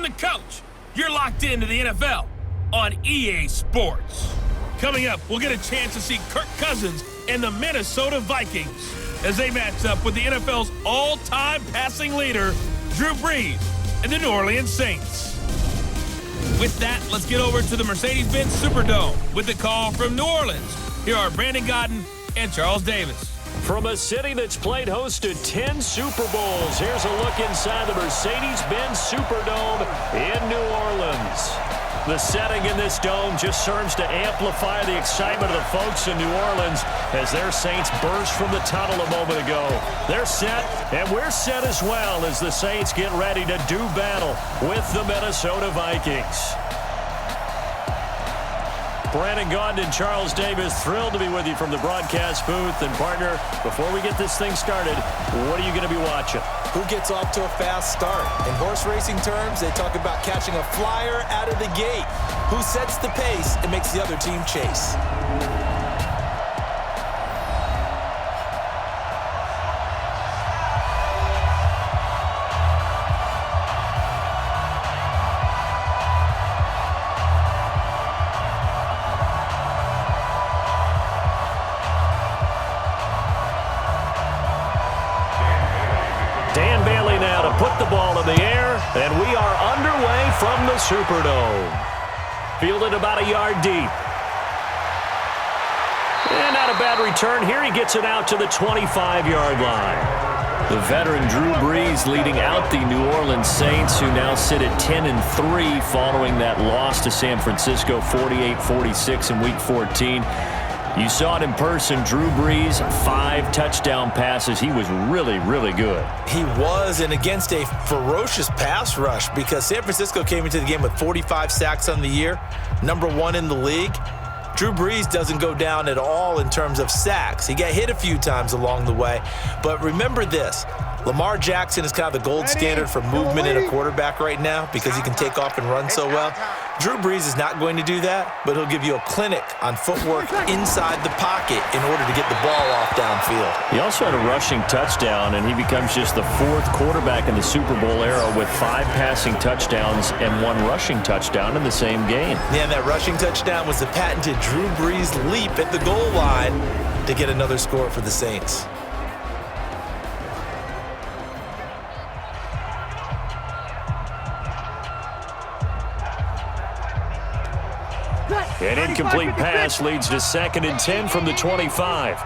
the couch. You're locked into the NFL on EA Sports. Coming up, we'll get a chance to see Kirk Cousins and the Minnesota Vikings as they match up with the NFL's all-time passing leader, Drew Brees, and the New Orleans Saints. With that, let's get over to the Mercedes-Benz Superdome with the call from New Orleans. Here are Brandon Godden and Charles Davis. From a city that's played host to 10 Super Bowls, here's a look inside the Mercedes-Benz Superdome in New Orleans. The setting in this dome just serves to amplify the excitement of the folks in New Orleans as their Saints burst from the tunnel a moment ago. They're set, and we're set as well as the Saints get ready to do battle with the Minnesota Vikings. Brandon Gaudin and Charles Davis, thrilled to be with you from the broadcast booth. And partner, before we get this thing started, what are you going to be watching? Who gets off to a fast start? In horse racing terms, they talk about catching a flyer out of the gate. Who sets the pace and makes the other team chase? Put the ball in the air, and we are underway from the Superdome. Fielded about a yard deep. And not a bad return here. He gets it out to the 25-yard line. The veteran Drew Brees leading out the New Orleans Saints, who now sit at 10-3 following that loss to San Francisco 48-46 in Week 14. You saw it in person. Drew Brees, 5 touchdown passes. He was really, really good. He was, and against a ferocious pass rush, because San Francisco came into the game with 45 sacks on the year, #1 in the league. Drew Brees doesn't go down at all in terms of sacks. He got hit a few times along the way. But remember this, Lamar Jackson is kind of the gold standard for movement in a quarterback right now because he can take off and run so well. Drew Brees is not going to do that, but he'll give you a clinic on footwork inside the pocket in order to get the ball off downfield. He also had a rushing touchdown, and he becomes just the 4th quarterback in the Super Bowl era with 5 passing touchdowns and 1 rushing touchdown in the same game. Yeah, and that rushing touchdown was the patented Drew Brees leap at the goal line to get another score for the Saints. An incomplete pass leads to 2nd and 10 from the 25.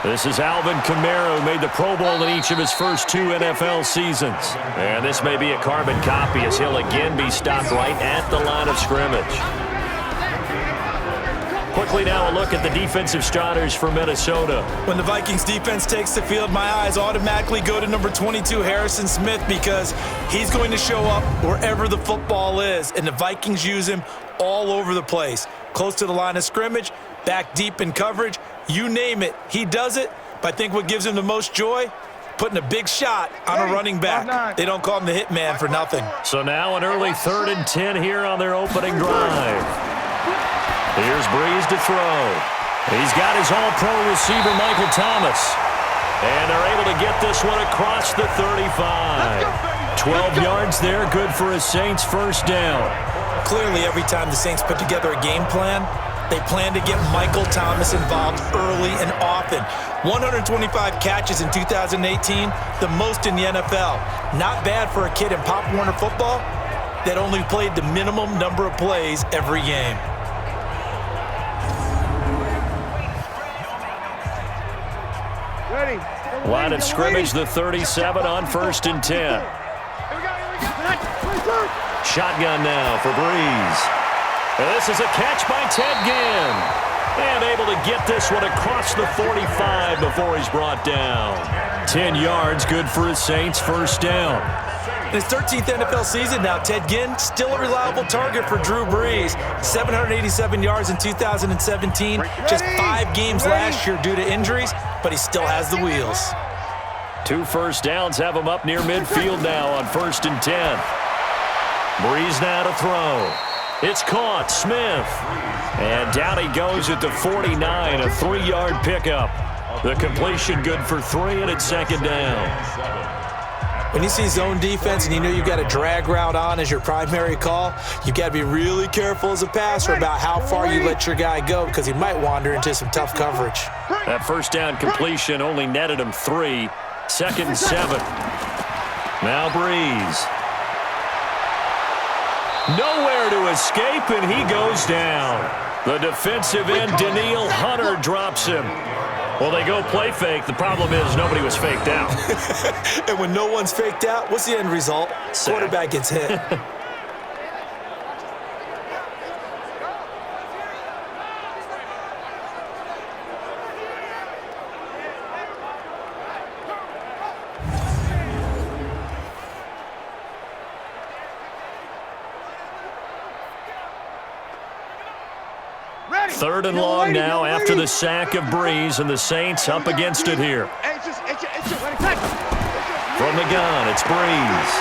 This is Alvin Kamara, who made the Pro Bowl in each of his first 2 NFL seasons. And this may be a carbon copy as he'll again be stopped right at the line of scrimmage. Quickly now a look at the defensive starters for Minnesota. When the Vikings defense takes the field, my eyes automatically go to number 22, Harrison Smith, because he's going to show up wherever the football is, and the Vikings use him all over the place. Close to the line of scrimmage, back deep in coverage, you name it, he does it. But I think what gives him the most joy, putting a big shot on a running back. They don't call him the hitman for nothing. So now an early 3rd and 10 here on their opening drive. Here's Brees to throw. He's got his all-pro receiver, Michael Thomas. And they're able to get this one across the 35. 12 yards there, good for a Saints first down. Clearly, every time the Saints put together a game plan, they plan to get Michael Thomas involved early and often. 125 catches in 2018, the most in the NFL. Not bad for a kid in Pop Warner football that only played the minimum number of plays every game. Line of scrimmage, the 37 on 1st and 10. Shotgun now for Brees. And this is a catch by Ted Ginn. And able to get this one across the 45 before he's brought down. 10 yards, good for his Saints first down. In his 13th NFL season now, Ted Ginn, still a reliable target for Drew Brees. 787 yards in 2017, just 5 games last year due to injuries, but he still has the wheels. 2 first downs have him up near midfield now on 1st and 10. Brees now to throw. It's caught, Smith. And down he goes at the 49, a 3-yard pickup. The completion good for 3, and it's 2nd down. When you see zone defense and you know you've got a drag route on as your primary call, you've got to be really careful as a passer about how far you let your guy go because he might wander into some tough coverage. That first down completion only netted him 3. 2nd and 7. Now Breeze. Nowhere to escape, and he goes down. The defensive end, Danielle Hunter, drops him. Well, they go play fake. The problem is nobody was faked out. And when no one's faked out, what's the end result? Sack. Quarterback gets hit. Third and long now after the sack of Breeze, and the Saints up against it here. From the gun, it's Breeze.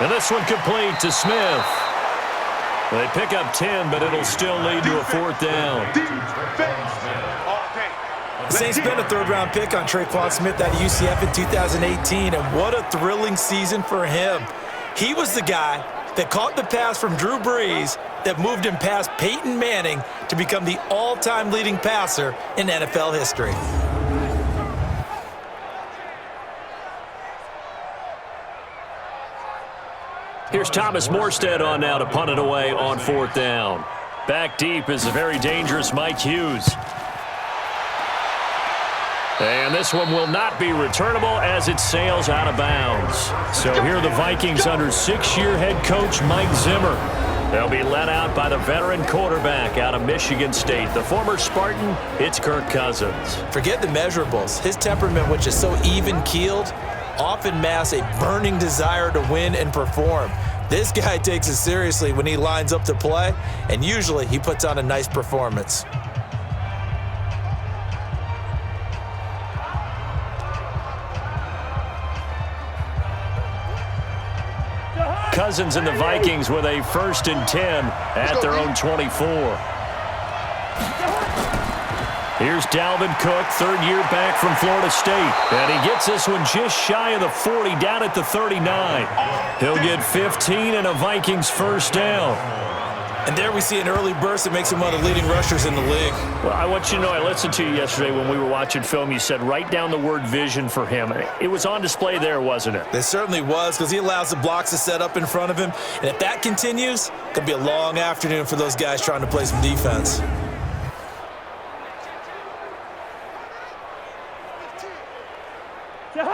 And this one complete to Smith. They pick up 10, but it'll still lead to a 4th down. The Saints spent a 3rd-round pick on Traquan Smith out of UCF in 2018, and what a thrilling season for him. He was the guy that caught the pass from Drew Brees that moved him past Peyton Manning to become the all-time leading passer in NFL history. Here's Thomas Morstead on now to punt it away on 4th down. Back deep is a very dangerous Mike Hughes. And this one will not be returnable as it sails out of bounds. So here are the Vikings under 6-year head coach Mike Zimmer. They'll be led out by the veteran quarterback out of Michigan State. The former Spartan, it's Kirk Cousins. Forget the measurables. His temperament, which is so even-keeled, often masks a burning desire to win and perform. This guy takes it seriously when he lines up to play, and usually he puts on a nice performance. Cousins and the Vikings with a 1st and 10 at their own 24. Here's Dalvin Cook, 3rd year back from Florida State. And he gets this one just shy of the 40, down at the 39. He'll get 15 and a Vikings 1st down. And there we see an early burst that makes him one of the leading rushers in the league. Well, I want you to know, I listened to you yesterday when we were watching film. You said write down the word vision for him. It was on display there, wasn't it? It certainly was, because he allows the blocks to set up in front of him. And if that continues, it could be a long afternoon for those guys trying to play some defense.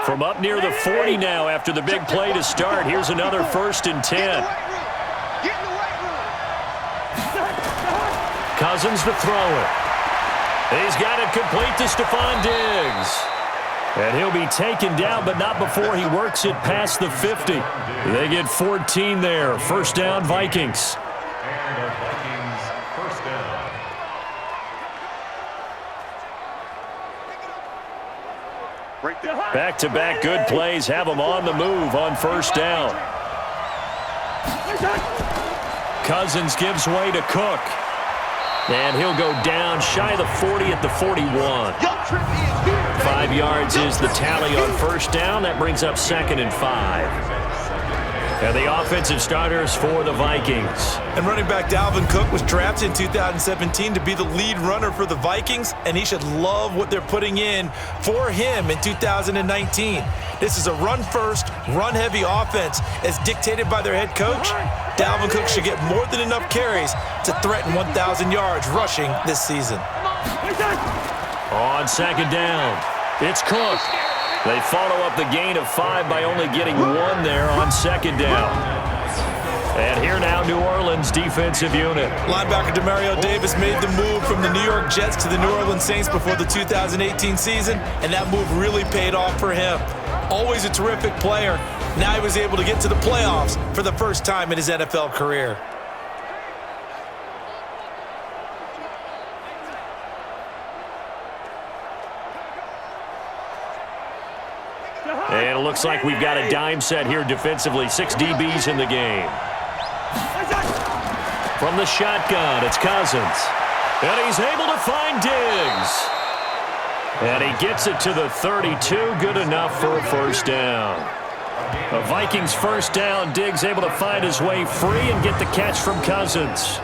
From up near the 40 now after the big play to start. Here's another 1st and 10. Cousins to throw it. He's got it complete to Stephon Diggs. And he'll be taken down, but not before he works it past the 50. They get 14 there. 1st down, Vikings. Back-to-back good plays have them on the move on 1st down. Cousins gives way to Cook. And he'll go down shy of the 40 at the 41. 5 yards is the tally on 1st down. That brings up 2nd and 5. And the offensive starters for the Vikings. And running back Dalvin Cook was drafted in 2017 to be the lead runner for the Vikings, and he should love what they're putting in for him in 2019. This is a run-first, run-heavy offense as dictated by their head coach. Dalvin Cook should get more than enough carries to threaten 1,000 yards rushing this season. On 2nd down, it's Cook. They follow up the gain of 5 by only getting 1 there on 2nd down. And here now, New Orleans defensive unit. Linebacker Demario Davis made the move from the New York Jets to the New Orleans Saints before the 2018 season, and that move really paid off for him. Always a terrific player. Now he was able to get to the playoffs for the first time in his NFL career. And it looks like we've got a dime set here defensively. 6 DBs in the game. From the shotgun, it's Cousins. And he's able to find Diggs. And he gets it to the 32. Good enough for a first down. A Vikings first down. Diggs able to find his way free and get the catch from Cousins.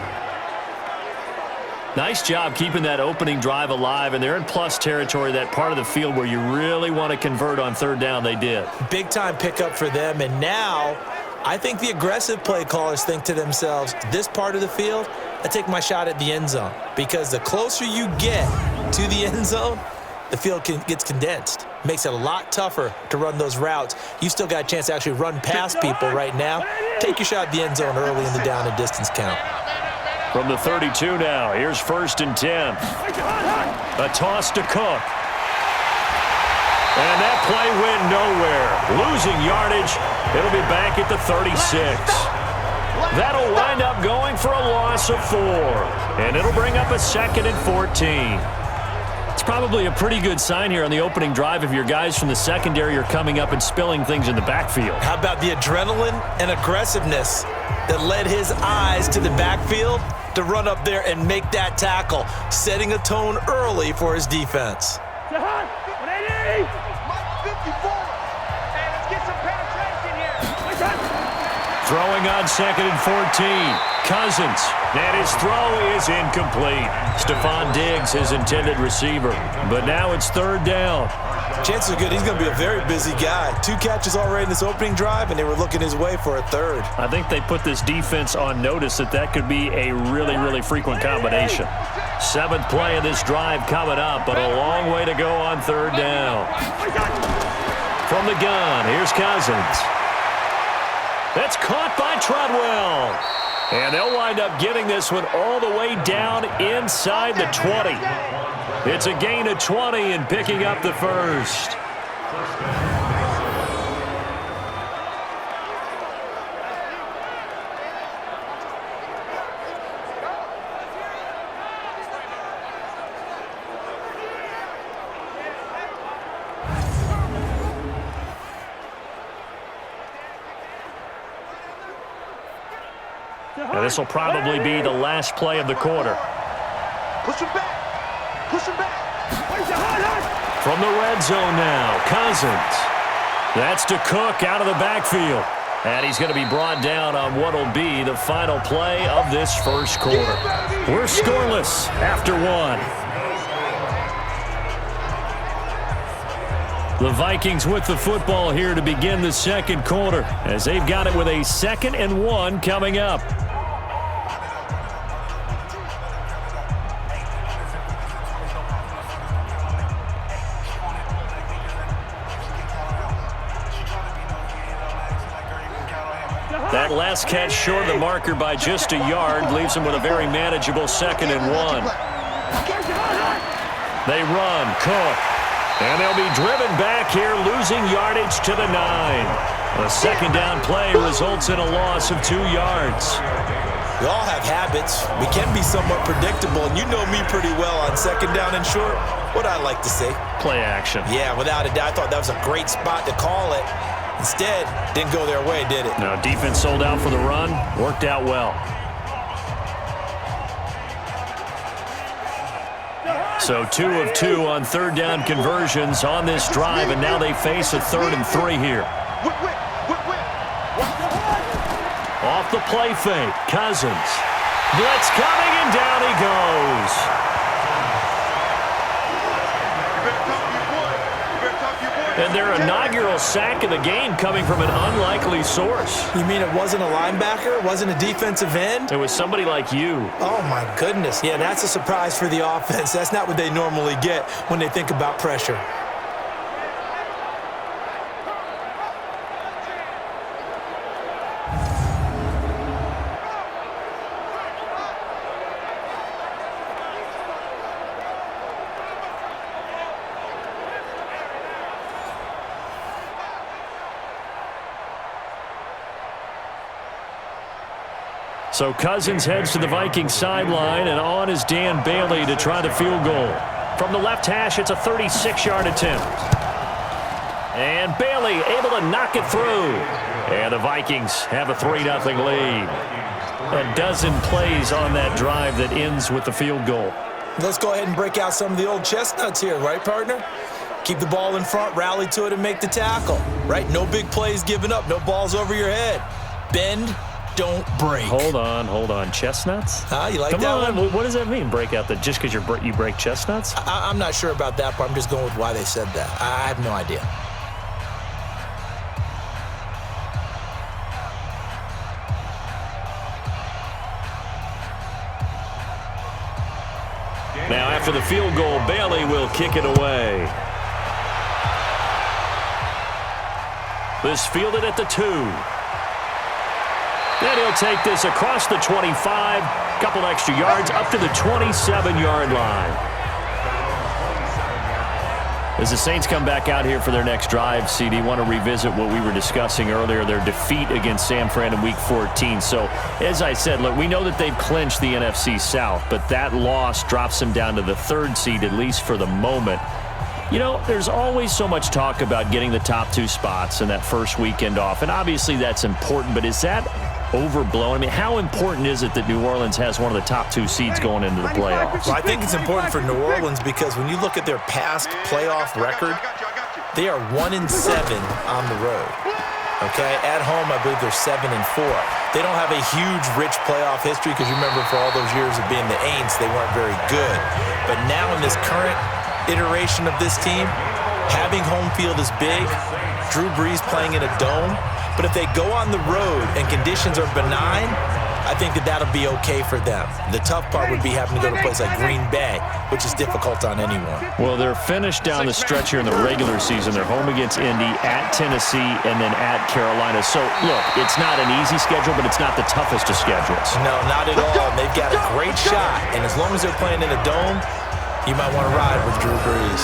Nice job keeping that opening drive alive, and they're in plus territory, that part of the field where you really want to convert on third down. They did. Big-time pickup for them, and now I think the aggressive play callers think to themselves, this part of the field, I take my shot at the end zone, because the closer you get to the end zone, the field gets condensed. Makes it a lot tougher to run those routes. You still got a chance to actually run past people right now. Take your shot at the end zone early in the down and distance count. From the 32 now, here's 1st and 10. A toss to Cook. And that play went nowhere. Losing yardage. It'll be back at the 36. That'll wind up going for a loss of 4. And it'll bring up a 2nd and 14. It's probably a pretty good sign here on the opening drive if your guys from the secondary are coming up and spilling things in the backfield. How about the adrenaline and aggressiveness that led his eyes to the backfield to run up there and make that tackle, setting a tone early for his defense. Throwing on 2nd and 14. Cousins. And his throw is incomplete. Stephon Diggs, his intended receiver. But now it's 3rd down. Chances are good he's going to be a very busy guy. 2 catches already in this opening drive, and they were looking his way for a 3rd. I think they put this defense on notice that could be a really, really frequent combination. 7th play of this drive coming up, but a long way to go on 3rd down. From the gun, here's Cousins. That's caught by Treadwell. And they'll wind up getting this one all the way down inside the 20. It's a gain of 20 and picking up the 1st. Now this will probably be the last play of the quarter. Push him back. Push him back. From the red zone now, Cousins. That's to Cook out of the backfield. And he's going to be brought down on what will be the final play of this first quarter. We're scoreless after 1. The Vikings with the football here to begin the second quarter, as they've got it with a 2nd and 1 coming up. That last catch short of the marker by just a yard leaves him with a very manageable 2nd and 1. They run, Cook. And they'll be driven back here, losing yardage to the 9. A 2nd down play results in a loss of 2 yards. We all have habits. We can be somewhat predictable, and you know me pretty well on 2nd down and short. What I like to say? Play action. Yeah, without a doubt. I thought that was a great spot to call it. Instead, didn't go their way, did it? No, defense sold out for the run. Worked out well. So 2 of 2 on 3rd down conversions on this drive, and now they face a 3rd and 3 here. Off the play fake, Cousins. Blitz coming, and down he goes. And their inaugural sack of the game coming from an unlikely source. You mean it wasn't a linebacker? It wasn't a defensive end? It was somebody like you. Oh, my goodness. Yeah, that's a surprise for the offense. That's not what they normally get when they think about pressure. So Cousins heads to the Vikings sideline, and on is Dan Bailey to try the field goal. From the left hash, it's a 36-yard attempt. And Bailey able to knock it through. And the Vikings have a 3-0 lead. A dozen plays on that drive that ends with the field goal. Let's go ahead and break out some of the old chestnuts here, right, partner? Keep the ball in front, rally to it, and make the tackle, right? No big plays given up, no balls over your head. Bend, don't break. Hold on. Chestnuts? You like Come that on. one? What does that mean, break out just because you break chestnuts? I'm not sure about that, but I'm just going with why they said that. I have no idea. Now, after the field goal, Bailey will kick it away. This fielded at the 2. Then he'll take this across the 25, couple extra yards, up to the 27-yard line. As the Saints come back out here for their next drive, CD, want to revisit what we were discussing earlier, their defeat against San Fran in Week 14. So, as I said, look, we know that they've clinched the NFC South, but that loss drops them down to the 3rd seed, at least for the moment. You know, there's always so much talk about getting the top 2 spots in that first weekend off, and obviously that's important, but is that overblown? I mean, how important is it that New Orleans has one of the top 2 seeds going into the playoffs? Well, I think it's important for New Orleans because when you look at their past playoff record, they are 1-7 on the road. Okay, at home, I believe they're 7-4. They don't have a huge, rich playoff history because you remember for all those years of being the Aints, they weren't very good. But now in this current iteration of this team, having home field is big. Drew Brees playing in a dome. But if they go on the road and conditions are benign, I think that that'll be okay for them. The tough part would be having to go to a place like Green Bay, which is difficult on anyone. Well, they're finished down the stretch here in the regular season. They're home against Indy, at Tennessee, and then at Carolina. So, look, it's not an easy schedule, but it's not the toughest of schedules. No, not at all. They've got a great shot, and as long as they're playing in a dome, you might want to ride with Drew Brees.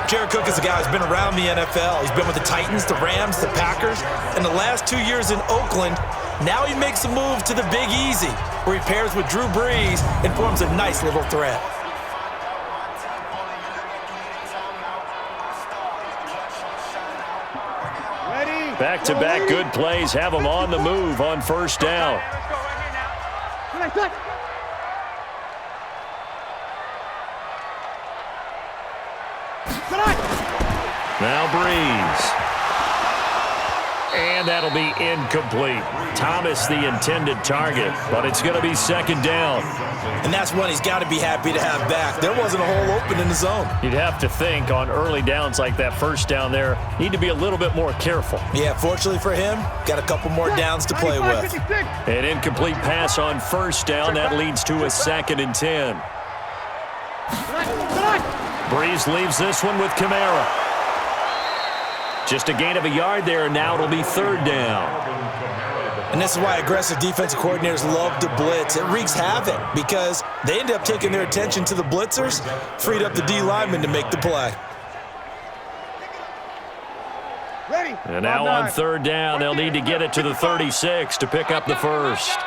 Jared Cook is a guy who's been around the NFL. He's been with the Titans, the Rams, the Packers, and the last 2 years in Oakland. Now he makes a move to the Big Easy, where he pairs with Drew Brees and forms a nice little threat. Back-to-back good plays have them on the move on first down. Now Breeze. And that'll be incomplete. Thomas the intended target, but it's going to be 2nd down. And that's one he's got to be happy to have back. There wasn't a hole open in the zone. You'd have to think on early downs like that first down there, need to be a little bit more careful. Yeah, fortunately for him, got a couple more downs to play with. An incomplete pass on first down. That leads to a 2nd and 10. Breeze leaves this one with Kamara. Just a gain of a yard there, and now it'll be 3rd down. And this is why aggressive defensive coordinators love to blitz. It wreaks havoc because they end up taking their attention to the blitzers, freed up the D lineman to make the play. And now on 3rd down, they'll need to get it to the 36 to pick up the first.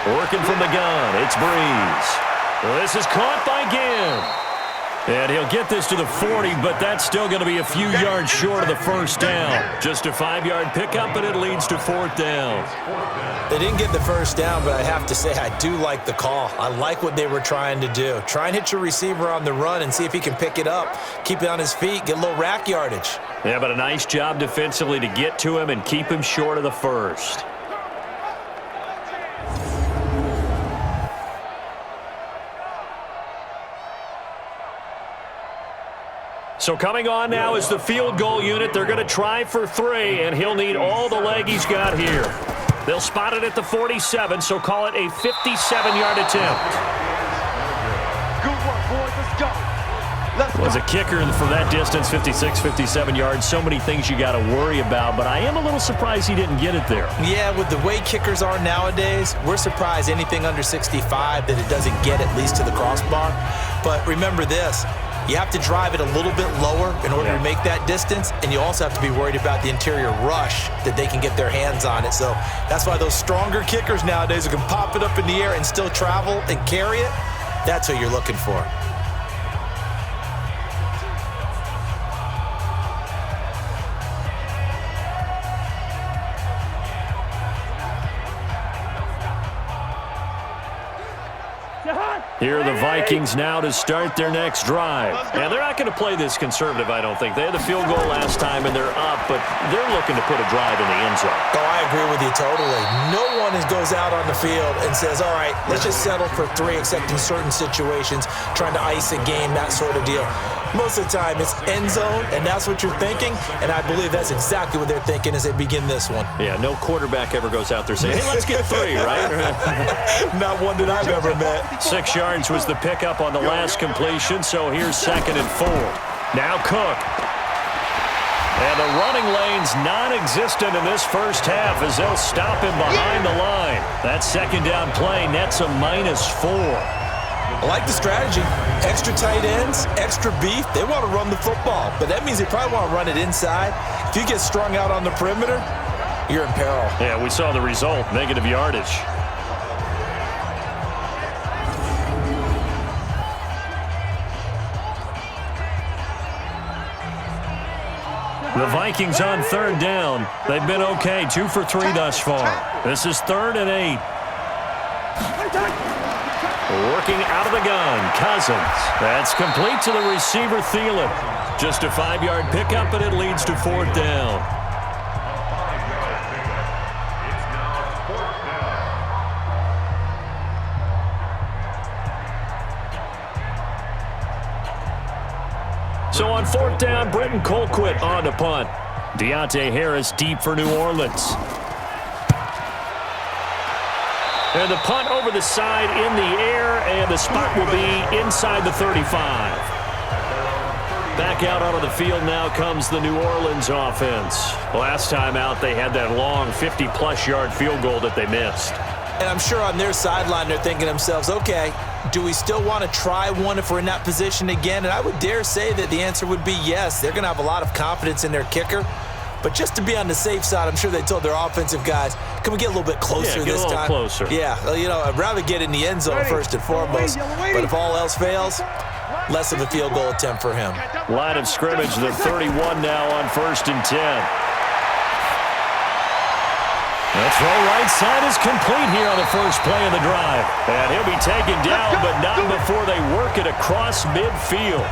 Working from the gun, it's Breeze. Well, this is caught by Gibb. And he'll get this to the 40, but that's still going to be a few yards short of the first down. Just a 5-yard pickup, and it leads to 4th down. They didn't get the first down, but I have to say I do like the call. I like what they were trying to do. Try and hit your receiver on the run and see if he can pick it up. Keep it on his feet, get a little rack yardage. Yeah, but a nice job defensively to get to him and keep him short of the first. So coming on now is the field goal unit. They're going to try for 3, and he'll need all the leg he's got here. They'll spot it at the 47, so call it a 57-yard attempt. Good work, boys. Let's go. Was a kicker from that distance, 56, 57 yards. So many things you got to worry about, but I am a little surprised he didn't get it there. Yeah, with the way kickers are nowadays, we're surprised anything under 65 that it doesn't get at least to the crossbar. But remember this. You have to drive it a little bit lower in order to make that distance, and you also have to be worried about the interior rush that they can get their hands on it. So that's why those stronger kickers nowadays who can pop it up in the air and still travel and carry it, that's what you're looking for. Here are the Vikings now to start their next drive. And they're not going to play this conservative, I don't think. They had the field goal last time, and they're up, but they're looking to put a drive in the end zone. Oh, I agree with you totally. No one goes out on the field and says, all right, let's just settle for 3, except in certain situations, trying to ice a game, that sort of deal. Most of the time, it's end zone, and that's what you're thinking, and I believe that's exactly what they're thinking as they begin this one. Yeah, no quarterback ever goes out there saying, hey, let's get 3, right? Not one that I've ever met. 6 yards was the pickup on the last completion, so here's 2nd and 4. Now Cook. And the running lane's non-existent in this first half as they'll stop him behind the line. That 2nd down play nets a -4. I like the strategy. Extra tight ends, extra beef. They want to run the football, but that means they probably want to run it inside. If you get strung out on the perimeter, you're in peril. Yeah, we saw the result, negative yardage. The Vikings on 3rd down. They've been okay, 2 for 3 thus far. This is 3rd and 8. Working out of the gun, Cousins. That's complete to the receiver, Thielen. Just a 5-yard pickup, but it leads to 4th down. So on 4th down, Britton Colquitt on to punt. Deontay Harris deep for New Orleans. And the punt over the side in the air, and the spot will be inside the 35. Back out onto the field now comes the New Orleans offense. Last time out, they had that long 50-plus yard field goal that they missed. And I'm sure on their sideline, they're thinking to themselves, okay, do we still want to try one if we're in that position again? And I would dare say that the answer would be yes. They're going to have a lot of confidence in their kicker. But just to be on the safe side, I'm sure they told their offensive guys, can we get a little bit closer this time? Closer. Yeah, you know, I'd rather get in the end zone first and foremost. But if all else fails, less of a field goal attempt for him. Line of scrimmage, the 31 now on 1st and 10. The throw right side is complete here on the first play of the drive. And he'll be taken down, but not before they work it across midfield.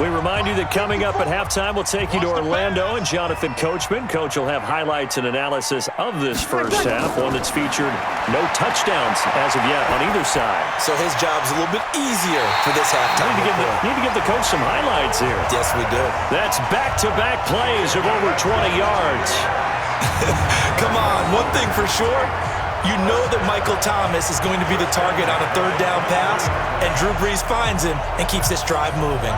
We remind you that coming up at halftime, we'll take you to Orlando and Jonathan Coachman. Coach will have highlights and analysis of this first half, one that's featured no touchdowns as of yet on either side. So his job's a little bit easier for this halftime. Need to give the coach some highlights here. Yes, we do. That's back-to-back plays of over 20 yards. Come on, one thing for sure. You know that Michael Thomas is going to be the target on a 3rd down pass, and Drew Brees finds him and keeps this drive moving.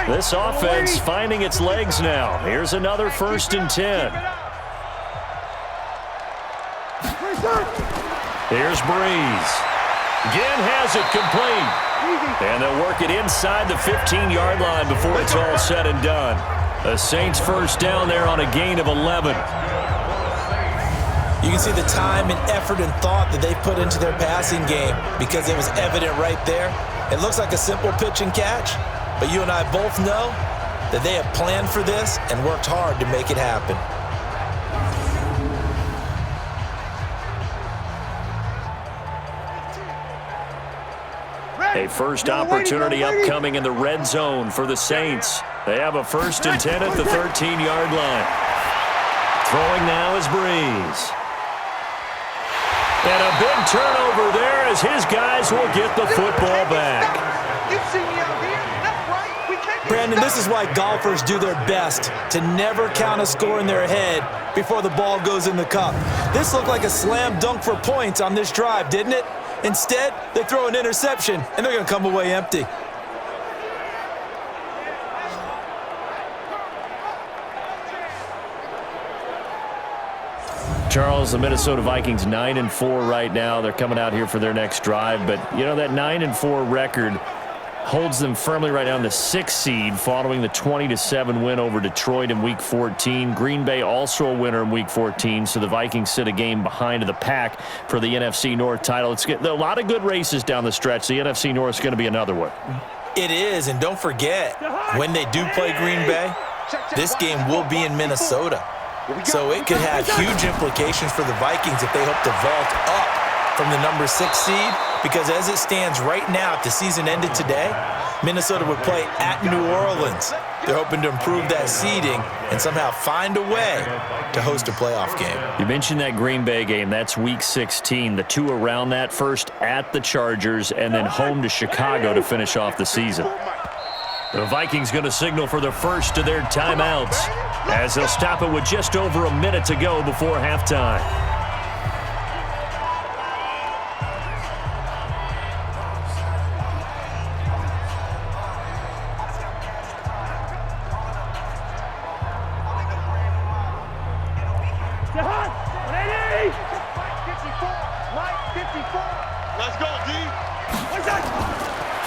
This offense finding its legs now. Here's another 1st and 10. Here's Brees. Again has it complete. And they'll work it inside the 15-yard line before it's all said and done. The Saints 1st down there on a gain of 11. You can see the time and effort and thought that they put into their passing game because it was evident right there. It looks like a simple pitch and catch, but you and I both know that they have planned for this and worked hard to make it happen. A first opportunity upcoming in the red zone for the Saints. They have a 1st and 10 at the 13-yard line. Throwing now is Brees. And a big turnover there as his guys will get the football back. Brandon, this is why golfers do their best to never count a score in their head before the ball goes in the cup. This looked like a slam dunk for points on this drive, didn't it? Instead, they throw an interception, and they're going to come away empty. Charles, the Minnesota Vikings 9-4 right now. They're coming out here for their next drive. But, you know, that 9-4 record, holds them firmly right now in the 6th seed following the 20-7 win over Detroit in Week 14. Green Bay also a winner in Week 14, so the Vikings sit a game behind the pack for the NFC North title. It's a lot of good races down the stretch. The NFC North is going to be another one. It is, and don't forget, when they do play Green Bay, this game will be in Minnesota. So it could have huge implications for the Vikings if they hope to vault up from the number 6 seed, because as it stands right now, if the season ended today, Minnesota would play at New Orleans. They're hoping to improve that seeding and somehow find a way to host a playoff game. You mentioned that Green Bay game. That's Week 16. The two around that, first at the Chargers and then home to Chicago to finish off the season. The Vikings going to signal for the first of their timeouts as they'll stop it with just over a minute to go before halftime.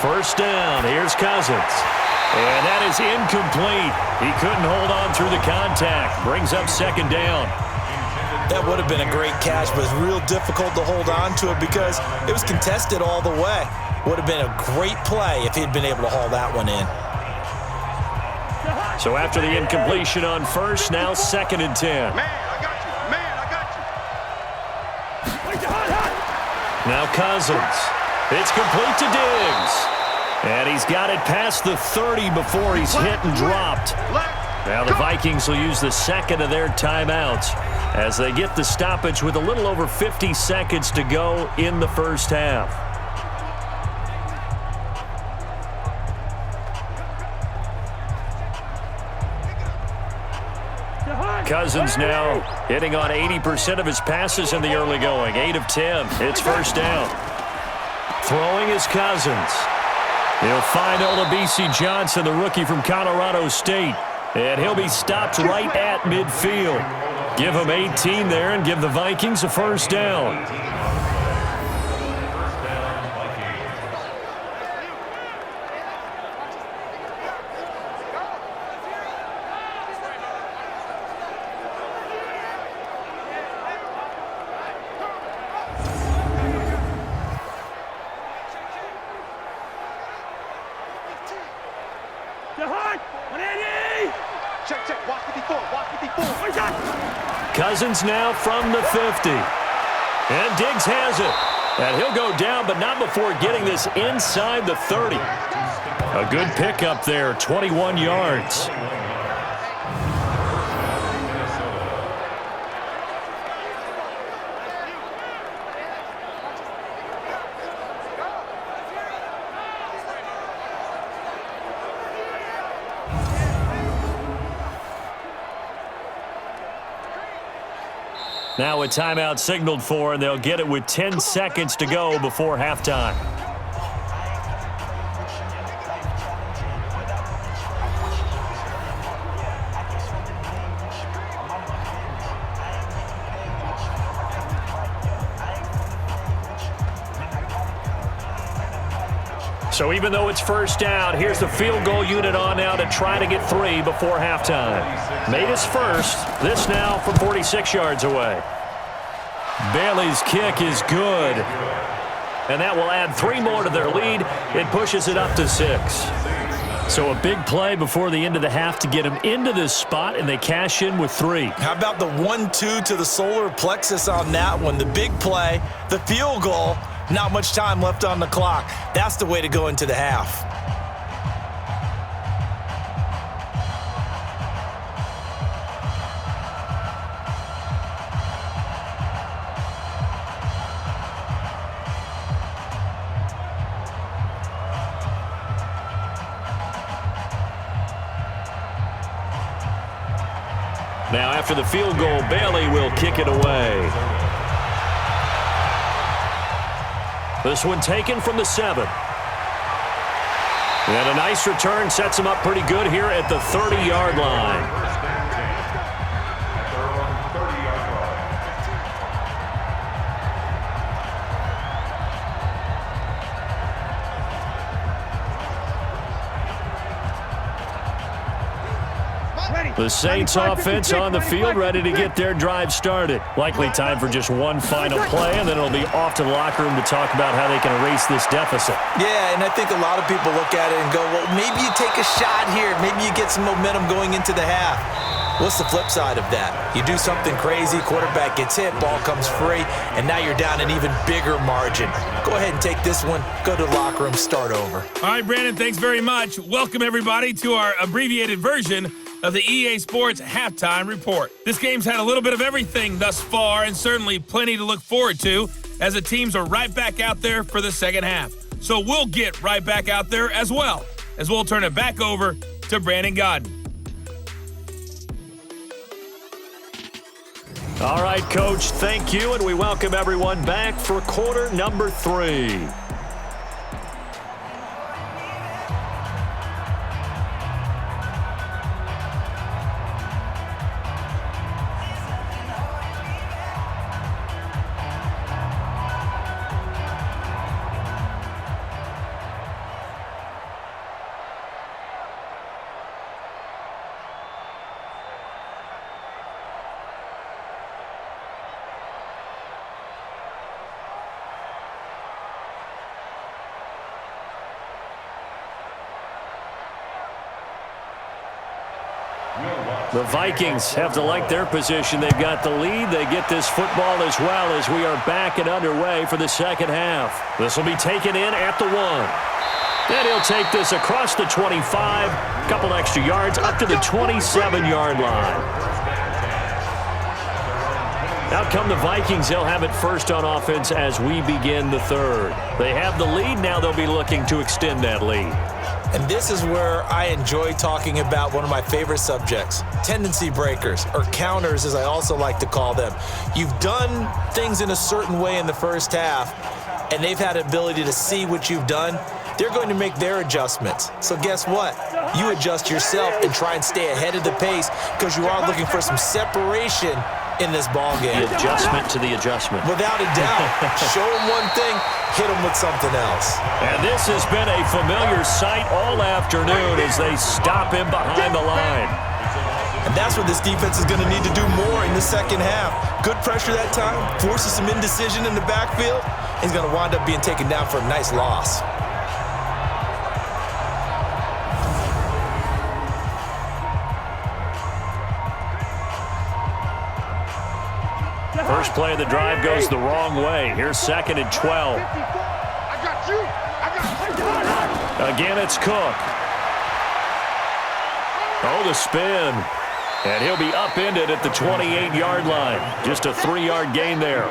First down, here's Cousins. And that is incomplete. He couldn't hold on through the contact. Brings up second down. That would have been a great catch, but it's real difficult to hold on to it because it was contested all the way. Would have been a great play if he'd been able to haul that one in. So after the incompletion on first, now 2nd and 10. Man, I got you. Man, I got you. Now Cousins. It's complete to Diggs. And he's got it past the 30 before he's hit and dropped. Now the Vikings will use the second of their timeouts as they get the stoppage with a little over 50 seconds to go in the first half. Cousins now hitting on 80% of his passes in the early going. 8 of 10. It's first down. Throwing is Cousins. He'll find Olabisi Johnson, the rookie from Colorado State. And he'll be stopped right at midfield. Give him 18 there and give the Vikings a first down. Cousins now from the 50. And Diggs has it. And he'll go down, but not before getting this inside the 30. A good pickup there, 21 yards. Now a timeout signaled for, and they'll get it with 10 seconds to go before halftime. So even though it's first down, here's the field goal unit on now to try to get 3 before halftime. Made his first. This now from 46 yards away. Bailey's kick is good. And that will add 3 more to their lead. It pushes it up to 6. So a big play before the end of the half to get them into this spot, and they cash in with 3. How about the 1-2 to the solar plexus on that one? The big play, the field goal, not much time left on the clock. That's the way to go into the half. Now after the field goal, Bailey will kick it away. This one taken from the 7. And a nice return sets him up pretty good here at the 30-yard line. The Saints offense on the field, ready to get their drive started. Likely time for just one final play, and then it'll be off to the locker room to talk about how they can erase this deficit. Yeah, and I think a lot of people look at it and go, well, maybe you take a shot here. Maybe you get some momentum going into the half. What's the flip side of that? You do something crazy, quarterback gets hit, ball comes free, and now you're down an even bigger margin. Go ahead and take this one, go to the locker room, start over. All right, Brandon, thanks very much. Welcome, everybody, to our abbreviated version of the EA Sports Halftime Report. This game's had a little bit of everything thus far, and certainly plenty to look forward to, as the teams are right back out there for the second half. So we'll get right back out there as well, as we'll turn it back over to Brandon Godden. All right, Coach, thank you, and we welcome everyone back for quarter number 3. The Vikings have to like their position. They've got the lead. They get this football as well as we are back and underway for the second half. This will be taken in at the 1. And he'll take this across the 25, a couple extra yards up to the 27-yard line. Out come the Vikings. They'll have it first on offense as we begin the third. They have the lead. Now they'll be looking to extend that lead. And this is where I enjoy talking about one of my favorite subjects, tendency breakers, or counters as I also like to call them. You've done things in a certain way in the first half, and they've had the ability to see what you've done. They're going to make their adjustments. So guess what? You adjust yourself and try and stay ahead of the pace because you are looking for some separation in this ball game. The adjustment to the adjustment. Without a doubt. Show them one thing, hit them with something else. And this has been a familiar sight all afternoon as they stop him behind the line. And that's what this defense is going to need to do more in the second half. Good pressure that time, forces some indecision in the backfield. He's going to wind up being taken down for a nice loss. First play of the drive goes the wrong way. Here's 2nd and 12. Again, it's Cook. Oh, the spin. And he'll be upended at the 28-yard line. Just a 3-yard gain there.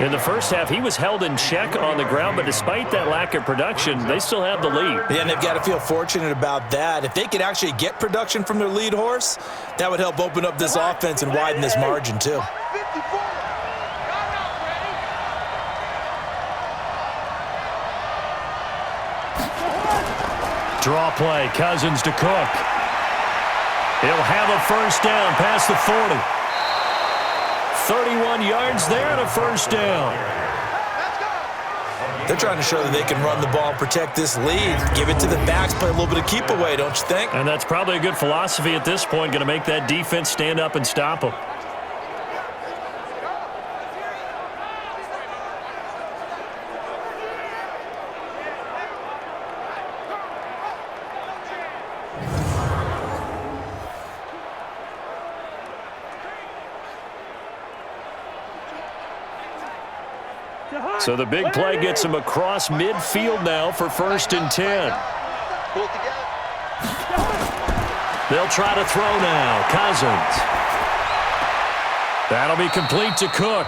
In the first half, he was held in check on the ground, but despite that lack of production, they still have the lead. Yeah, and they've got to feel fortunate about that. If they could actually get production from their lead horse, that would help open up this offense and widen this margin too. Draw play, Cousins to Cook. He'll have a first down past the 40. 31 yards there and a first down. They're trying to show that they can run the ball and protect this lead. Give it to the backs, play a little bit of keep away, don't you think? And that's probably a good philosophy at this point, going to make that defense stand up and stop them. So the big play gets him across midfield now for 1st and 10. They'll try to throw now. Cousins. That'll be complete to Cook.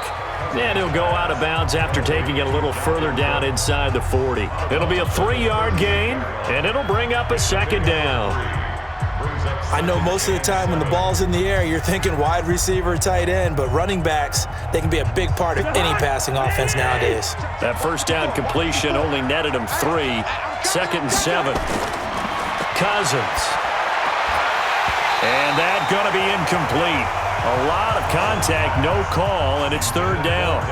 And he'll go out of bounds after taking it a little further down inside the 40. It'll be a 3-yard gain, and it'll bring up a 2nd down. I know most of the time when the ball's in the air, you're thinking wide receiver, tight end, but running backs, they can be a big part of any passing offense nowadays. That first down completion only netted him 3. 2nd and 7. Cousins. And that's going to be incomplete. A lot of contact, no call, and it's 3rd down.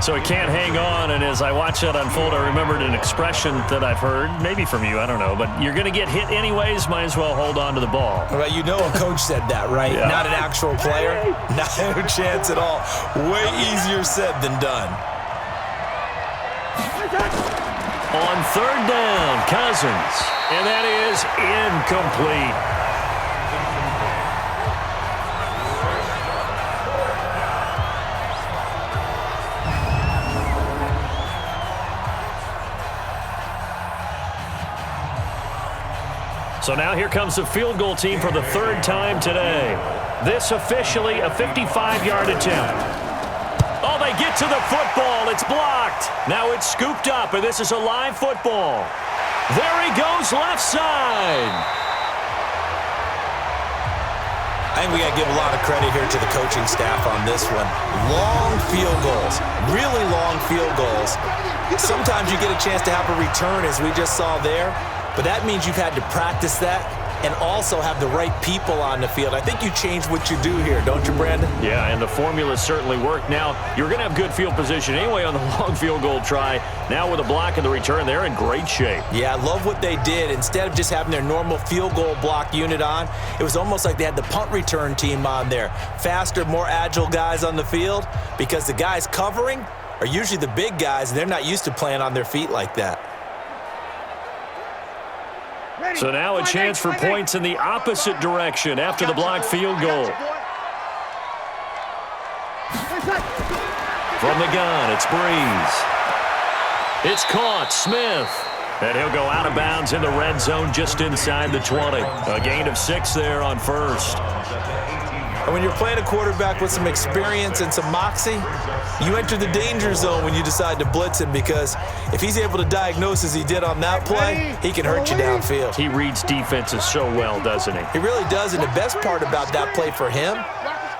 So he can't hang on, and as I watch that unfold, I remembered an expression that I've heard, maybe from you, I don't know, but you're going to get hit anyways, might as well hold on to the ball. Well, you know a coach said that, right? Yeah. Not an actual player. Not a chance at all. Way easier said than done. On third down, Cousins, and that is incomplete. So now here comes the field goal team for the third time today. This officially a 55-yard attempt. Oh, they get to the football. It's blocked. Now it's scooped up, and this is a live football. There he goes, left side. I think we got to give a lot of credit here to the coaching staff on this one. Long field goals, really long field goals. Sometimes you get a chance to have a return, as we just saw there, but that means you've had to practice that and also have the right people on the field. I think you change what you do here, don't you, Brandon? Yeah, and the formula certainly worked. Now, you're going to have good field position anyway on the long field goal try. Now with a block and the return, they're in great shape. Yeah, I love what they did. Instead of just having their normal field goal block unit on, it was almost like they had the punt return team on there. Faster, more agile guys on the field, because the guys covering are usually the big guys, and they're not used to playing on their feet like that. So now a chance for points in the opposite direction after the blocked field goal. From the gun, it's Breeze. It's caught, Smith. And he'll go out of bounds in the red zone just inside the 20. A gain of 6 there on first. And when you're playing a quarterback with some experience and some moxie, you enter the danger zone when you decide to blitz him, because if he's able to diagnose as he did on that play, he can hurt you downfield. He reads defenses so well, doesn't he? He really does, and the best part about that play for him,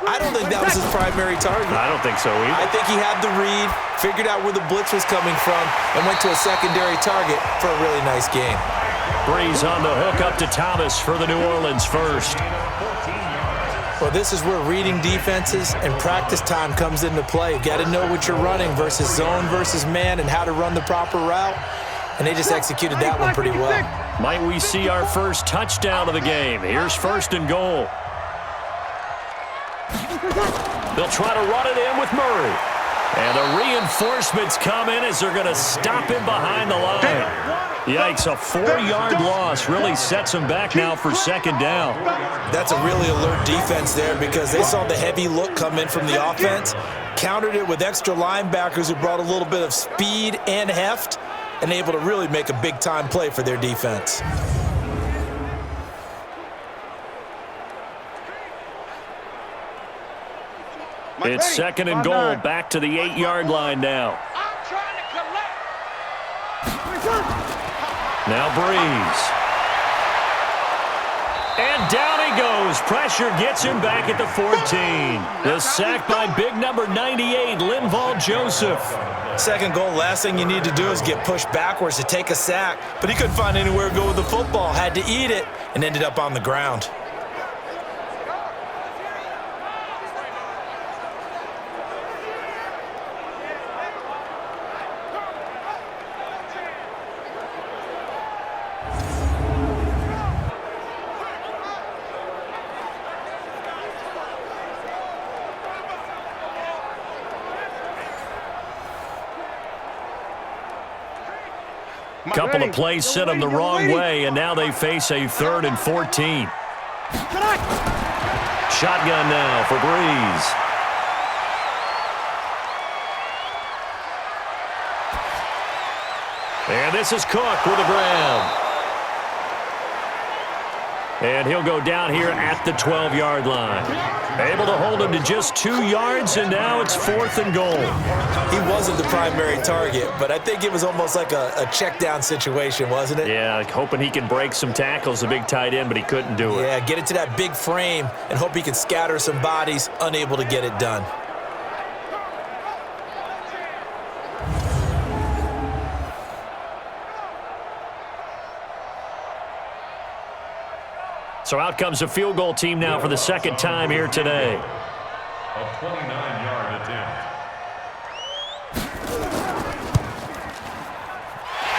I don't think that was his primary target. I don't think so either. I think he had the read, figured out where the blitz was coming from, and went to a secondary target for a really nice game. Breeze on the hook up to Thomas for the New Orleans first. Well, this is where reading defenses and practice time comes into play. You got to know what you're running versus zone versus man and how to run the proper route. And they just executed that one pretty well. Might we see our first touchdown of the game? Here's first and goal. They'll try to run it in with Murray. And the reinforcements come in as they're going to stop him behind the line. Yikes, a 4-yard loss really sets him back now for second down. That's a really alert defense there, because they saw the heavy look come in from the offense, countered it with extra linebackers who brought a little bit of speed and heft, and able to really make a big-time play for their defense. It's second and goal, back to the 8-yard line now. Now Breeze. And down he goes. Pressure gets him back at the 14. The sack by big number 98, Linval Joseph. Second goal, last thing you need to do is get pushed backwards to take a sack. But he couldn't find anywhere to go with the football. Had to eat it and ended up on the ground. Couple of plays sent them the wrong way, and now they face a 3rd and 14. Shotgun now for Breeze. And this is Cook with the grab. And he'll go down here at the 12-yard line. Able to hold him to just 2 yards, and now it's 4th and goal. He wasn't the primary target, but I think it was almost like a check-down situation, wasn't it? Yeah, hoping he can break some tackles, the big tight end, but he couldn't do it. Yeah, get it to that big frame and hope he can scatter some bodies, unable to get it done. So out comes the field goal team now for the second time here today. A 29-yard attempt.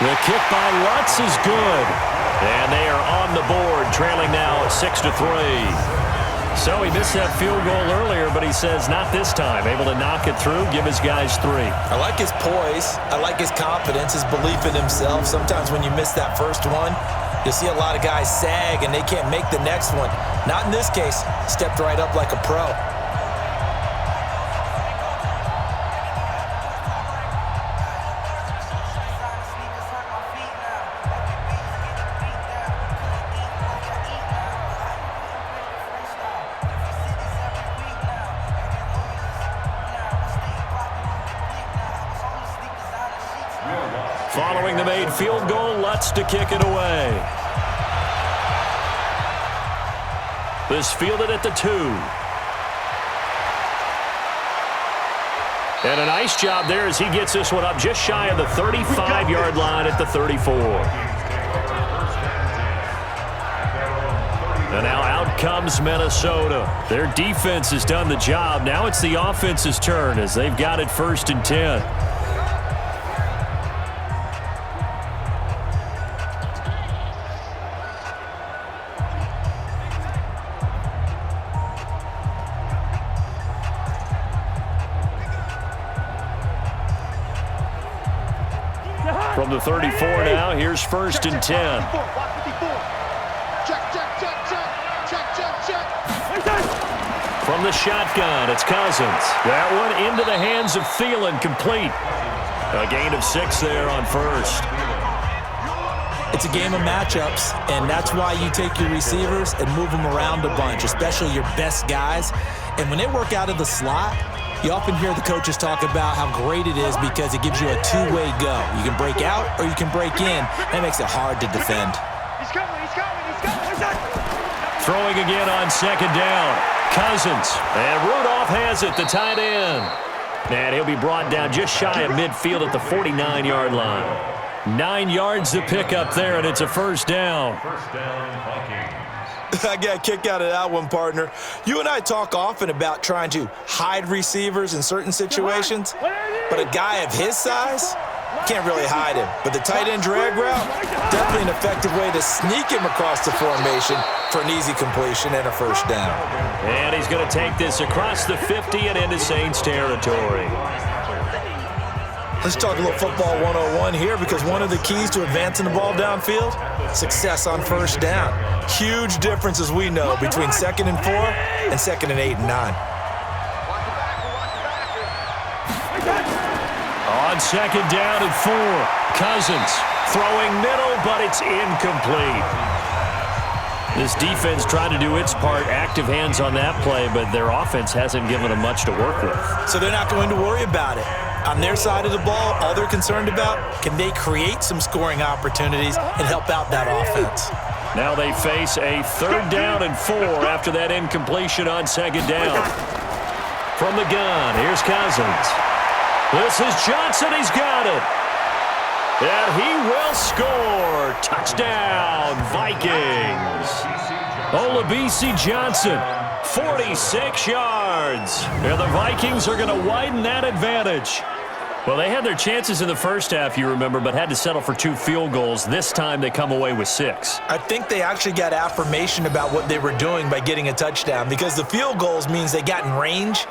The kick by Lutz is good. And they are on the board, trailing now 6-3. So he missed that field goal earlier, but he says not this time. Able to knock it through, give his guys 3. I like his poise. I like his confidence, his belief in himself. Sometimes when you miss that first one, you'll see a lot of guys sag and they can't make the next one. Not in this case. Stepped right up like a pro. Following the made field goal, Lutz to kick it away. This fielded at the 2. And a nice job there as he gets this one up just shy of the 35-yard line at the 34. And now out comes Minnesota. Their defense has done the job. Now it's the offense's turn as they've got it 1st and 10. From the 34 now, here's 1st and 10. From the shotgun, it's Cousins. That one into the hands of Thielen, complete. A gain of 6 there on 1st. It's a game of matchups, and that's why you take your receivers and move them around a bunch, especially your best guys. And when they work out of the slot, you often hear the coaches talk about how great it is because it gives you a two-way go. You can break out or you can break in. That makes it hard to defend. He's coming. Throwing again on 2nd down. Cousins. And Rudolph has it, the tight end. And he'll be brought down just shy of midfield at the 49-yard line. 9 yards to pick up there, and it's a 1st down. I got a kick out of that one, partner. You and I talk often about trying to hide receivers in certain situations, but a guy of his size can't really hide him. But the tight end drag route, definitely an effective way to sneak him across the formation for an easy completion and a 1st down. And he's going to take this across the 50 and into Saints territory. Let's talk a little football 101 here, because one of the keys to advancing the ball downfield, success on 1st down. Huge difference, as we know, between 2nd and 4 and 2nd and 8 and 9. On 2nd down and 4, Cousins throwing middle, but it's incomplete. This defense trying to do its part, active hands on that play, but their offense hasn't given them much to work with. So they're not going to worry about it. On their side of the ball, all they're concerned about, can they create some scoring opportunities and help out that offense? Now they face a 3rd down and 4 after that incompletion on 2nd down. From the gun, here's Cousins. This is Johnson, he's got it. And he will score. Touchdown, Vikings. Olabisi Johnson, 46 yards. And the Vikings are going to widen that advantage. Well, they had their chances in the 1st half, you remember, but had to settle for 2 field goals. This time they come away with 6. I think they actually got affirmation about what they were doing by getting a touchdown, because the field goals means they got in range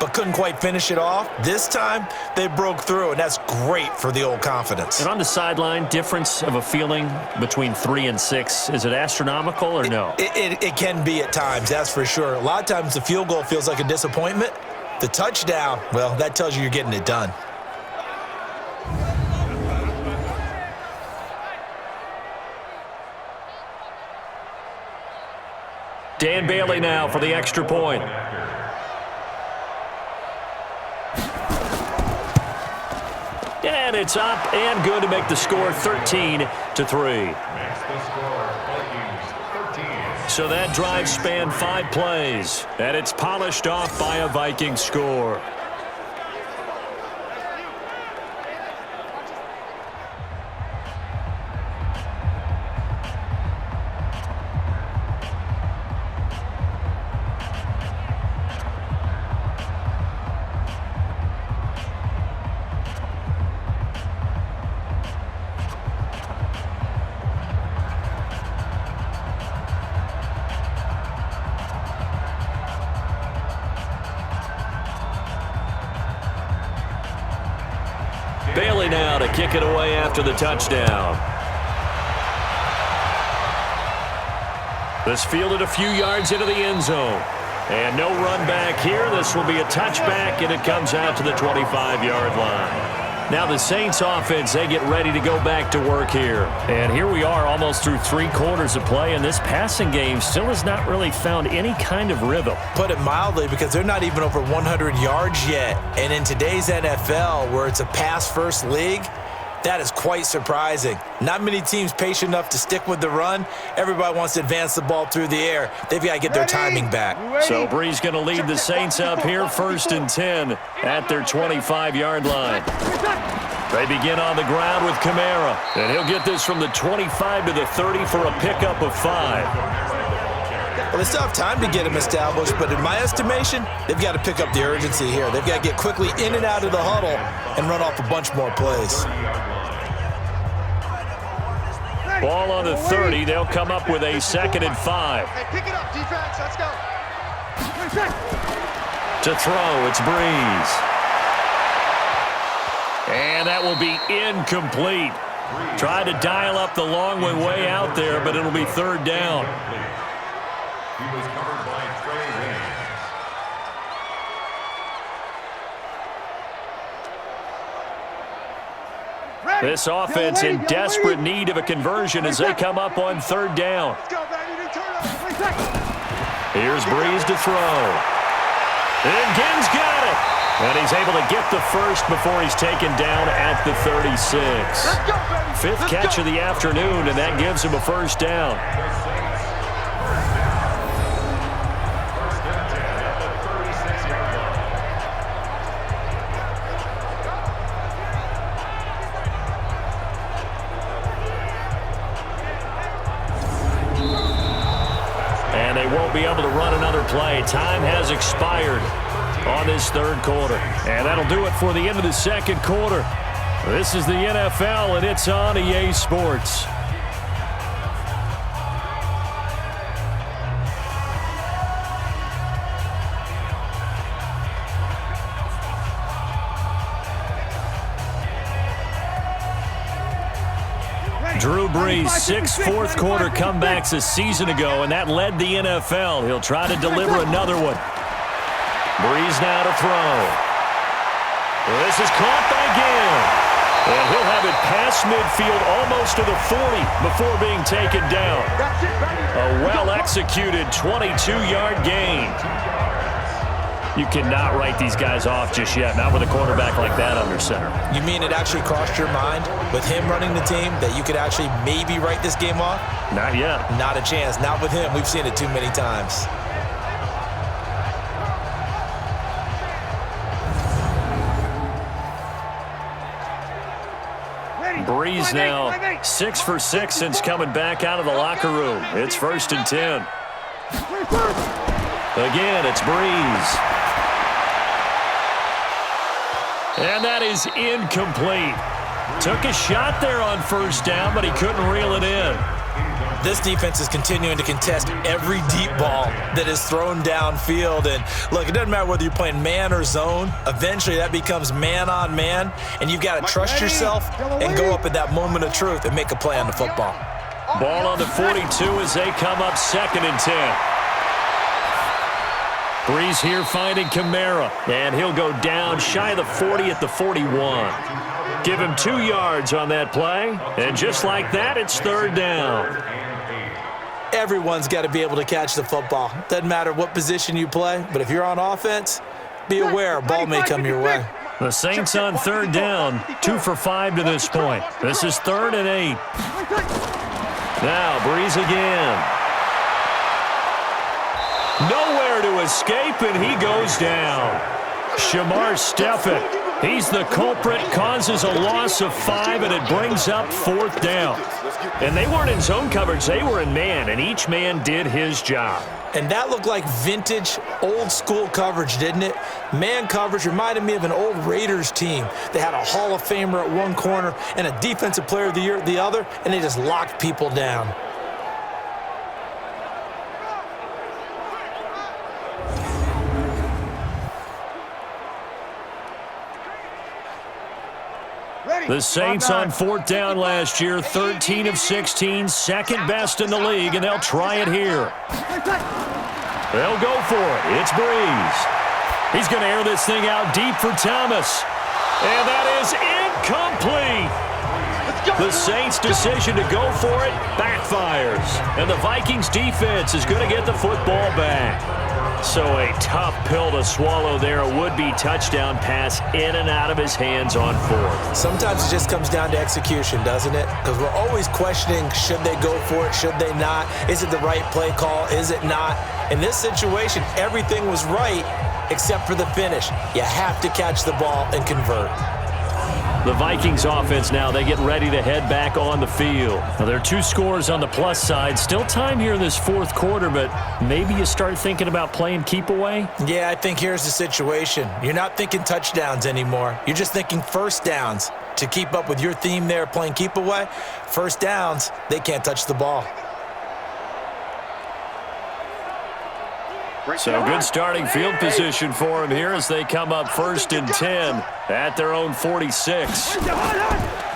but couldn't quite finish it off. This time, they broke through, and that's great for the old confidence. And on the sideline, difference of a feeling between 3 and 6, is it astronomical or no? It can be at times, that's for sure. A lot of times the field goal feels like a disappointment. The touchdown, well, that tells you you're getting it done. Dan Bailey now for the extra point. And it's up and good to make the score 13-3. So that drive spanned 5 plays, and it's polished off by a Viking score. kick it away after the touchdown. This fielded a few yards into the end zone. And no run back here. This will be a touchback, and it comes out to the 25-yard line. Now the Saints offense, they get ready to go back to work here. And here we are almost through 3 quarters of play, and this passing game still has not really found any kind of rhythm. Put it mildly, because they're not even over 100 yards yet. And in today's NFL, where it's a pass-first league, that is quite surprising. Not many teams patient enough to stick with the run. Everybody wants to advance the ball through the air. They've got to get their timing back. So Brees going to lead the Saints up here 1st and 10 at their 25-yard line. They begin on the ground with Kamara, and he'll get this from the 25 to the 30 for a pickup of 5. Well, they still have time to get him established, but in my estimation, they've got to pick up the urgency here. They've got to get quickly in and out of the huddle and run off a bunch more plays. Ball on the 30. They'll come up with a 2nd and 5. Hey, pick it up, defense. Let's go. To throw, it's Brees. And that will be incomplete. Tried to dial up the long way out there, but it'll be 3rd down. He was covered by Trey Wayne. This offense in desperate need of a conversion as they come up on 3rd down. Here's Brees to throw. And Ginn's got it. And he's able to get the first before he's taken down at the 36. 5th catch of the afternoon, and that gives him a 1st down. And they won't be able to run another play. Time has expired on this 3rd quarter. And that'll do it for the end of the 2nd quarter. This is the NFL, and it's on EA Sports. Drew Brees, 6 fourth-quarter comebacks a season ago, and that led the NFL. He'll try to deliver another one. Brees now to throw. This is caught by Ginn. And he'll have it past midfield almost to the 40 before being taken down. A well-executed 22-yard gain. You cannot write these guys off just yet, not with a quarterback like that under center. You mean it actually crossed your mind with him running the team that you could actually maybe write this game off? Not yet. Not a chance. Not with him. We've seen it too many times. Brees now 6 for 6 since coming back out of the locker room. It's 1st and 10. Again, it's Brees. And that is incomplete. Took a shot there on 1st down, but he couldn't reel it in. This defense is continuing to contest every deep ball that is thrown downfield. And look, it doesn't matter whether you're playing man or zone. Eventually, that becomes man on man. And you've got to trust yourself and go up at that moment of truth and make a play on the football. Ball on the 42 as they come up 2nd and 10. Brees here finding Kamara, and he'll go down shy of the 40 at the 41. Give him 2 yards on that play, and just like that, it's 3rd down. Everyone's got to be able to catch the football. Doesn't matter what position you play, but if you're on offense, be aware a ball may come your way. The Saints on 3rd down, 2 for 5 to this point. This is 3rd and 8. Now Brees again. Nowhere to escape, and he goes down. Shamar Stephen, he's the culprit, causes a loss of 5, and it brings up 4th down. And they weren't in zone coverage, they were in man, and each man did his job. And that looked like vintage, old-school coverage, didn't it? Man coverage reminded me of an old Raiders team. They had a Hall of Famer at one corner and a Defensive Player of the Year at the other, and they just locked people down. The Saints on 4th down last year, 13 of 16, second best in the league, and they'll try it here. They'll go for it. It's Breeze. He's going to air this thing out deep for Thomas. And that is incomplete. The Saints' decision to go for it backfires. And the Vikings defense is going to get the football back. So a tough pill to swallow there. A would-be touchdown pass in and out of his hands on 4th. Sometimes it just comes down to execution, doesn't it? Because we're always questioning, should they go for it, should they not? Is it the right play call, is it not? In this situation, everything was right except for the finish. You have to catch the ball and convert. The Vikings offense now, they get ready to head back on the field. Now, there are 2 scores on the plus side. Still time here in this 4th quarter, but maybe you start thinking about playing keep away? Yeah, I think here's the situation. You're not thinking touchdowns anymore. You're just thinking first downs. To keep up with your theme there, playing keep away, first downs, they can't touch the ball. So good starting field position for him here as they come up 1st and 10 at their own 46.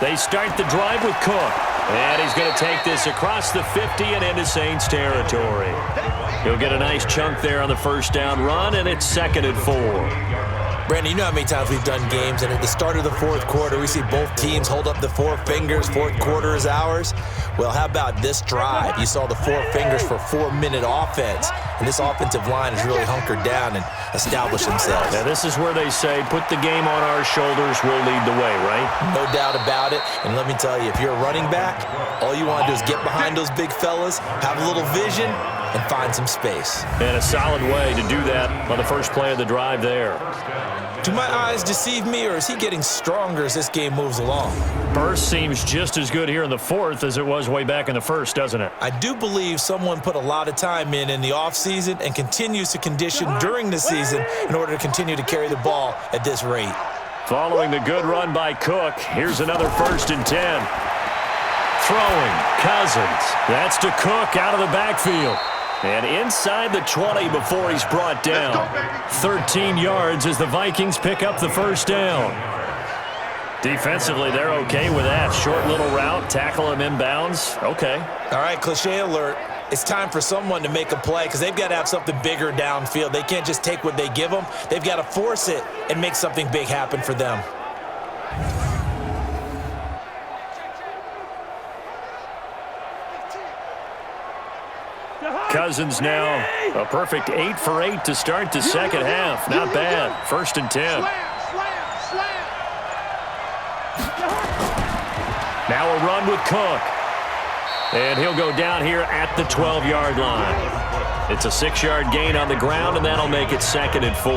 They start the drive with Cook. And he's going to take this across the 50 and into Saints territory. He'll get a nice chunk there on the first down run, and it's 2nd and 4. Brandon, you know how many times we've done games, and at the start of the 4th quarter, we see both teams hold up the 4 fingers, 4th quarter is ours. Well, how about this drive? You saw the 4 fingers for 4-minute offense, and this offensive line has really hunkered down and established themselves. Now, this is where they say, put the game on our shoulders, we'll lead the way, right? No doubt about it, and let me tell you, if you're a running back, all you want to do is get behind those big fellas, have a little vision, and find some space. And a solid way to do that on the first play of the drive there. Do my eyes deceive me, or is he getting stronger as this game moves along? Burst seems just as good here in the 4th as it was way back in the 1st, doesn't it? I do believe someone put a lot of time in the offseason and continues to condition during the season in order to continue to carry the ball at this rate. Following the good run by Cook, here's another 1st and 10. Throwing, Cousins. That's to Cook out of the backfield. And inside the 20 before he's brought down. 13 yards as the Vikings pick up the first down. Defensively, they're okay with that. Short little route, tackle him inbounds. Okay. All right, cliche alert. It's time for someone to make a play because they've got to have something bigger downfield. They can't just take what they give them. They've got to force it and make something big happen for them. Cousins now a perfect 8 for 8 to start the second half. Not bad. 1st and 10. Now a run with Cook. And he'll go down here at the 12-yard line. It's a 6-yard gain on the ground, and that'll make it 2nd and 4.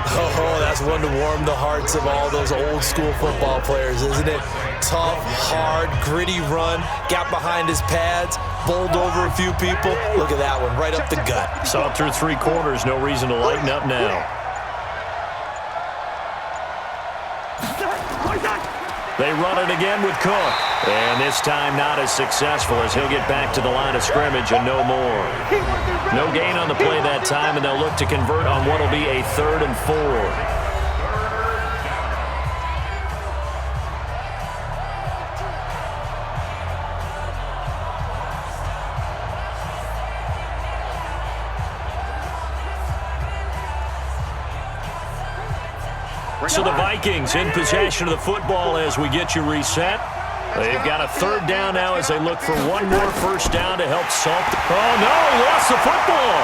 Oh, that's one to warm the hearts of all those old-school football players, isn't it? Tough, hard, gritty run, got behind his pads, bowled over a few people. Look at that one, right up the gut. Saw it through 3 quarters, no reason to lighten up now. They run it again with Cook. And this time not as successful as he'll get back to the line of scrimmage and no more. No gain on the play that time, and they'll look to convert on what will be a 3rd and 4. So the Vikings in possession of the football as we get you reset. They've got a 3rd down now as they look for one more first down to help salt the... Oh, no, he lost the football.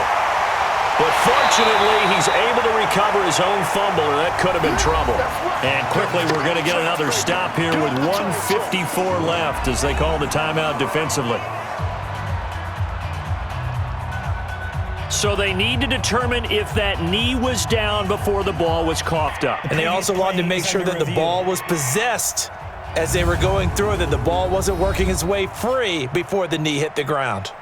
But fortunately, he's able to recover his own fumble, or that could have been trouble. And quickly, we're going to get another stop here with 1:54 left as they call the timeout defensively. So they need to determine if that knee was down before the ball was coughed up. And they also wanted to make sure that the ball was possessed as they were going through it, that the ball wasn't working its way free before the knee hit the ground.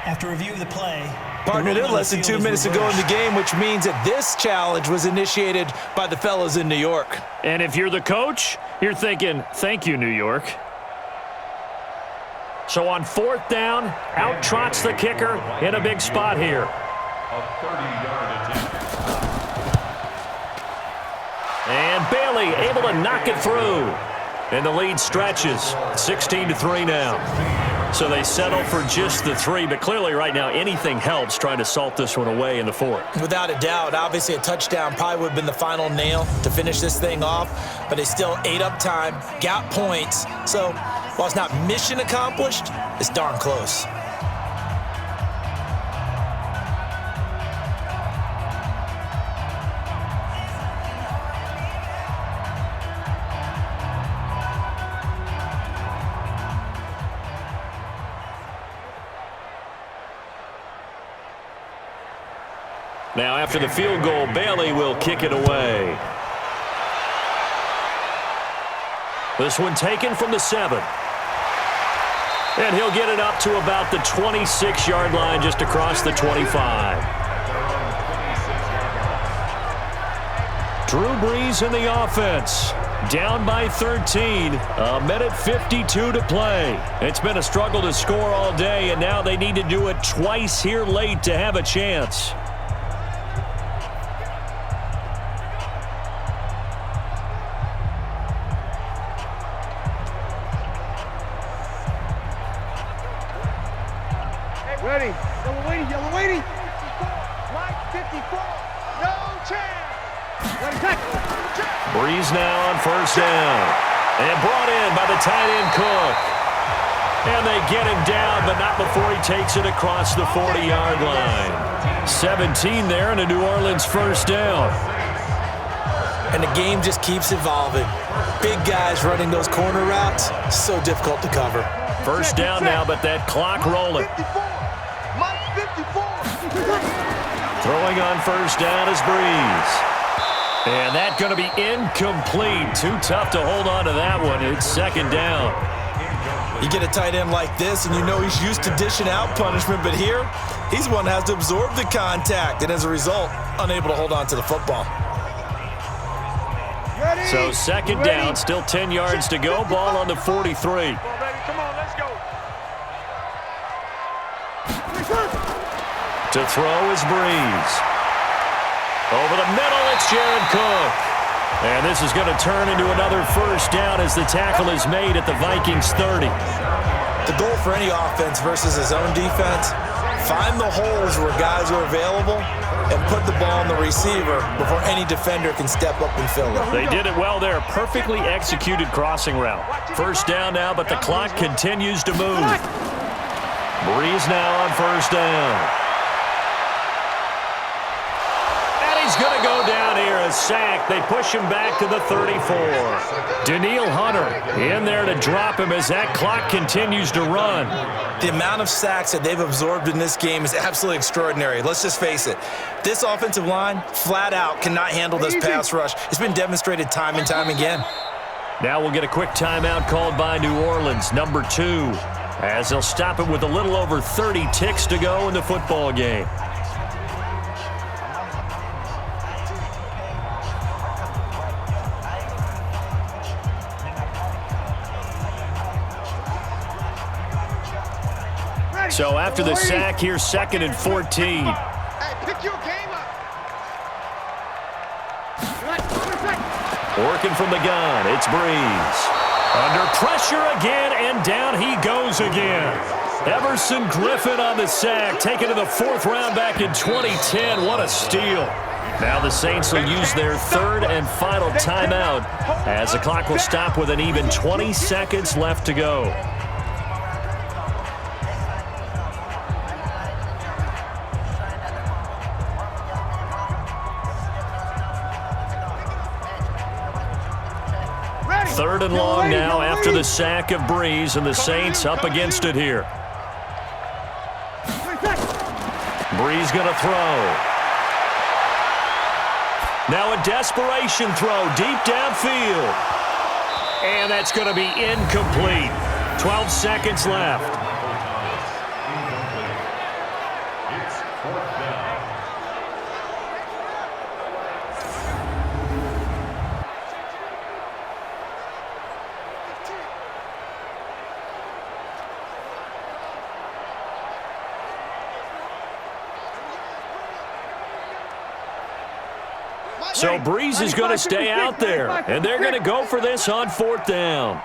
After review of the play, Partner, there's less than 2 minutes to go in the game, which means that this challenge was initiated by the fellas in New York. And if you're the coach, you're thinking, thank you, New York. So on 4th down, out trots the kicker in a big spot here. A 30-yard attempt. And Bailey able to knock it through. And the lead stretches, 16-3 now. So they settle for just the 3, but clearly right now anything helps trying to salt this one away in the 4th. Without a doubt, obviously a touchdown probably would have been the final nail to finish this thing off, but they still ate up time, got points. So while it's not mission accomplished, it's darn close. Now after the field goal, Bailey will kick it away. This one taken from the 7. And he'll get it up to about the 26-yard line just across the 25. Drew Brees in the offense. Down by 13. A minute 52 to play. It's been a struggle to score all day, and now they need to do it twice here late to have a chance. Ready. Yellow waiting. Mike 54. No chance. Ready, tackle. Brees now on 1st down. And brought in by the tight end Cook. And they get him down, but not before he takes it across the 40-yard line. 17 there and a New Orleans 1st down. And the game just keeps evolving. Big guys running those corner routes, so difficult to cover. 1st down now, but that clock rolling. Throwing on 1st down is Brees. And that's going to be incomplete. Too tough to hold on to that one. It's 2nd down. You get a tight end like this, and you know he's used to dishing out punishment, but here, he's the one that has to absorb the contact, and as a result, unable to hold on to the football. So 2nd down, still 10 yards to go. Ball on the 43. Come on, let's go. To throw is Brees. Over the middle, it's Jared Cook. And this is going to turn into another 1st down as the tackle is made at the Vikings 30. The goal for any offense versus his own defense, find the holes where guys are available and put the ball on the receiver before any defender can step up and fill it. They did it well there. Perfectly executed crossing route. 1st down now, but the clock continues to move. Brees now on 1st down. He's going to go down here, a sack. They push him back to the 34. Danielle Hunter in there to drop him as that clock continues to run. The amount of sacks that they've absorbed in this game is absolutely extraordinary. Let's just face it. This offensive line, flat out, cannot handle this pass rush. It's been demonstrated time and time again. Now we'll get a quick timeout called by New Orleans, number 2, as they'll stop it with a little over 30 ticks to go in the football game. So after the sack here, 2nd and 14. Hey, pick your game up. Working from the gun, it's Brees. Under pressure again, and down he goes again. Everson Griffin on the sack, taken to the 4th round back in 2010. What a steal. Now the Saints will use their 3rd and final timeout as the clock will stop with an even 20 seconds left to go. Third and long now after the sack of Brees, and the Saints up against it here. Brees going to throw. Now a desperation throw deep downfield. And that's going to be incomplete. 12 seconds left. 4th down. So Breeze is going to stay out there, and they're going to go for this on 4th down.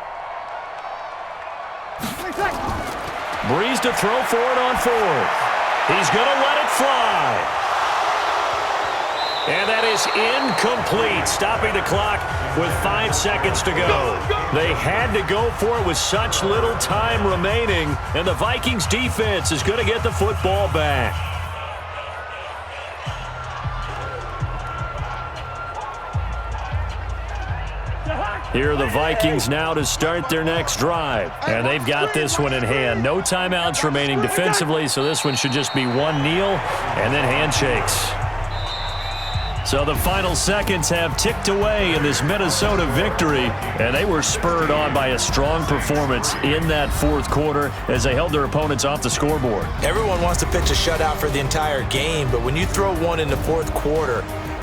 Breeze to throw for it on 4th. He's going to let it fly. And that is incomplete, stopping the clock with 5 seconds to go. They had to go for it with such little time remaining, and the Vikings defense is going to get the football back. Here are the Vikings now to start their next drive. And they've got this one in hand. No timeouts remaining defensively, so this one should just be one kneel and then handshakes. So the final seconds have ticked away in this Minnesota victory, and they were spurred on by a strong performance in that 4th quarter as they held their opponents off the scoreboard. Everyone wants to pitch a shutout for the entire game, but when you throw one in the 4th quarter,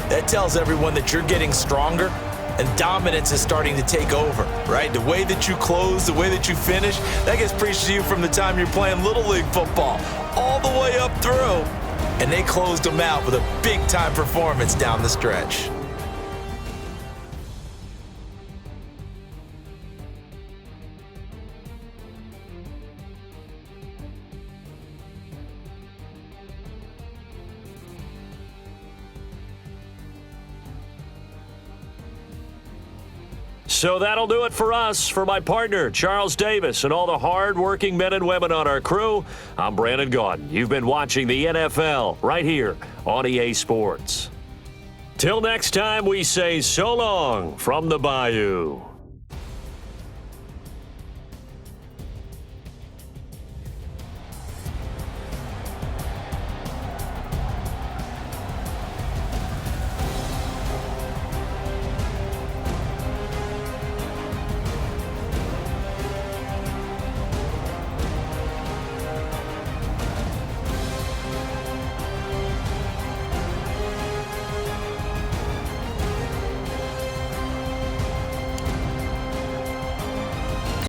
that tells everyone that you're getting stronger and dominance is starting to take over, right? The way that you close, the way that you finish, that gets preached to you from the time you're playing Little League football all the way up through. And they closed them out with a big-time performance down the stretch. So that'll do it for us. For my partner, Charles Davis, and all the hard-working men and women on our crew, I'm Brandon Gaudin. You've been watching the NFL right here on EA Sports. Till next time, we say so long from the Bayou.